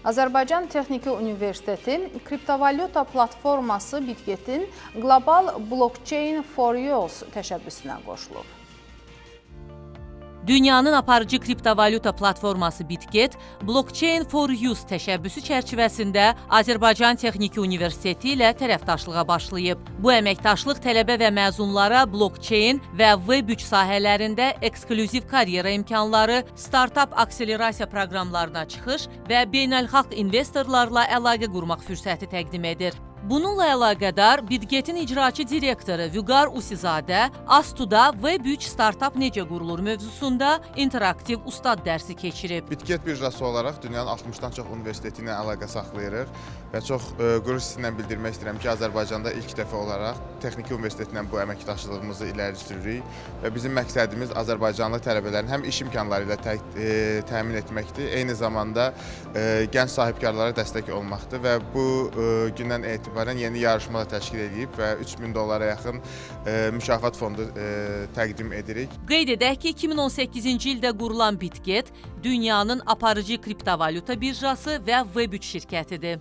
Azərbaycan Texniki Universiteti kriptovalyuta platforması Bitget'in Global Blockchain for Use təşəbbüsünə qoşulub. Dünyanın aparıcı kriptovalyuta platforması Bitget, Blockchain for Use təşəbbüsü çərçivəsində Azərbaycan Texniki Universiteti ilə tərəfdaşlığa başlayıb. Bu əməkdaşlıq tələbə və məzunlara blockchain və Web3 sahələrində eksklüziv karyera imkanları, startup akselerasiya proqramlarına çıxış və beynəlxalq investorlarla əlaqə qurmaq fürsəti təqdim edir. Bununla əlaqədar Bitget'in icraçı direktoru Vüqar Usizadə Astuda Web3 startup necə qurulur mövzusunda interaktiv ustad dərsi keçirib. Bitget birjası olaraq dünyanın 60-dan çox universiteti ilə əlaqə saxlayırıq və çox qürur hissi ilə bildirmək istəyirəm ki, Azərbaycanda ilk dəfə olaraq Texniki Universitetlə bu əməkdaşlığımızı iləri sürürük və bizim məqsədimiz Azərbaycanlı tələbələrin həm iş imkanları ilə təmin etməkdir, eyni zamanda gənc sahibkarlara dəstək olmaqdır və bu gündən etibarən yeni yarışma da təşkil edib və $3000 yaxın mükafat fondu təqdim edirik. Qeyd edək ki, 2018-ci ildə qurulan Bitget dünyanın aparıcı kriptovalyuta birjası və Web3 şirkətidir.